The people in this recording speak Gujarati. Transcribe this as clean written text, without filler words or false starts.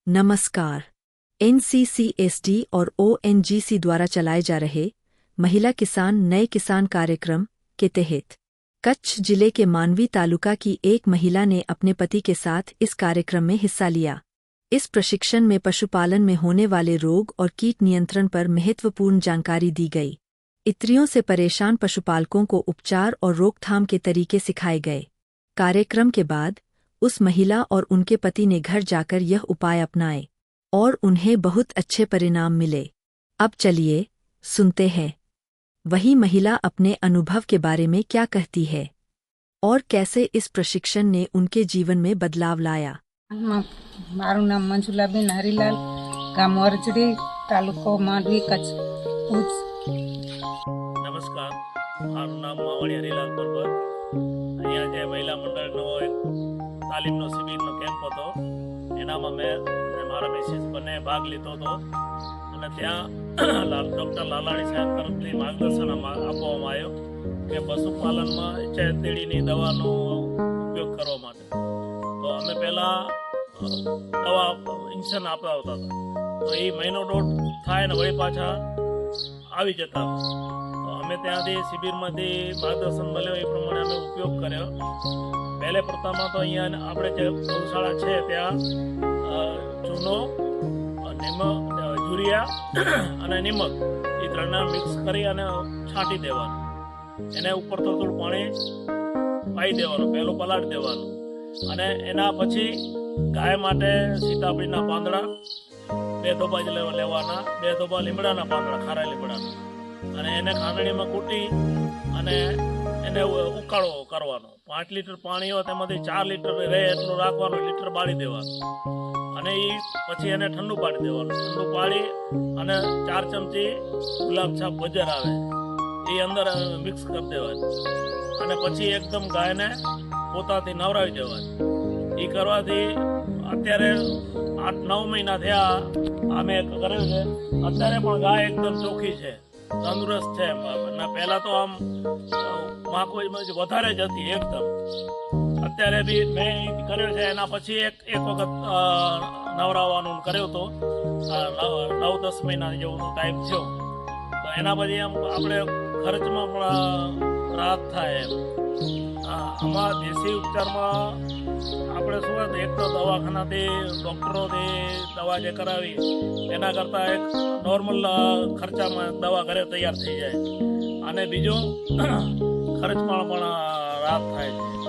नमस्कार। एनसीसीएसडी और ओएनजीसी द्वारा चलाए जा रहे महिला किसान नए किसान कार्यक्रम के तहत कच्छ जिले के मानवी तालुका की एक महिला ने अपने पति के साथ इस कार्यक्रम में हिस्सा लिया। इस प्रशिक्षण में पशुपालन में होने वाले रोग और कीट नियंत्रण पर महत्वपूर्ण जानकारी दी गई। इत्रियों से परेशान पशुपालकों को उपचार और रोकथाम के तरीके सिखाए गए। कार्यक्रम के बाद उस महिला और उनके पति ने घर जाकर यह उपाय अपनाए और उन्हें बहुत अच्छे परिणाम मिले। अब चलिए सुनते हैं वही महिला अपने अनुभव के बारे में क्या कहती है और कैसे इस प्रशिक्षण ने उनके जीवन में बदलाव लाया। મારું નામ મંજુલાબેન હરીલાલ, ગામ અરજડી, તાલુકો માંડવી, કચ્છ, ભુજ। નમસ્કાર, મારું નામ માવળી હરીલાલ પરબર। અહીંયા જે મહિલા મંડળનો એક તાલીમનો શિબિરનો કેમ્પ હતો એનામાં મેં અને મારા મિસિસ બંને ભાગ લીધો હતો અને ત્યાં ડૉક્ટર લાલાણી સાહેબ તરફથી માર્ગદર્શન આપવામાં આવ્યો કે પશુપાલનમાં એચઆઈવી દવાનો ઉપયોગ કરવા માટે। તો અમે પહેલાં દવા ઇન્જેક્શન આપતા હતા, તો એ મહિનો દોઢ થાય ને વળી પાછા આવી જતા। તો અમે ત્યાંથી શિબિરમાંથી માર્ગદર્શન મળ્યો એ પ્રમાણે અમે ઉપયોગ કર્યો। પહેલે પ્રથમમાં તો અહીંયા આપણે જે ગૌશાળા છે ત્યાં ચૂનો, યુરિયા અને નિમક એ ત્રણને મિક્સ કરી અને છાંટી દેવાનું। એને ઉપર થોડું પાણી પાઈ દેવાનું, પહેલું પલાળી દેવાનું અને એના પછી ગાય માટે સીતાફળીના પાંદડા 2 ધોબા લેવાના, 2 ધોબા લીમડાના પાંદડા, ખારા લીમડાના, અને એને ખાંડણીમાં કૂટી અને એને ઉકાળો કરવાનો। 5 લીટર પાણી હોય તેમાંથી 4 લીટર રહે એટલું રાખવાનું, લીટર બાળી દેવાનું અને એ પછી એને ઠંડુ પાડી દેવાનું। ઠંડુ પાડી અને 4 ચમચી ગુલાબ છાપ વજર આવે એ અંદર મિક્સ કરી દેવાની અને પછી એકદમ ગાયને પોતાથી નવરાવી દેવાની। એ કરવાથી અત્યારે 8-9 મહિના થયા અમે કર્યું છે, અત્યારે પણ ગાય એકદમ ચોખ્ખી છે, તંદુરસ્ત છે। પહેલા તો આમ માકો વધારે જ હતી એકદમ, અત્યારે બી મેં કર્યો છે। એના પછી એક વખત નવરાવવાનું કર્યો તો 9-10 મહિના જેવું ટાઈમ થયો, તો એના પછી એમ આપણે ખર્ચમાં પણ રાહત થાય એમ। આમાં દેશી ઉપચારમાં આપણે શું હતું, એક તો દવાખાનાથી ડૉક્ટરોથી દવા જે કરાવી એના કરતાં એક નોર્મલ ખર્ચામાં દવા ઘરે તૈયાર થઈ જાય અને બીજું ખર્ચમાં પણ રાહત થાય છે।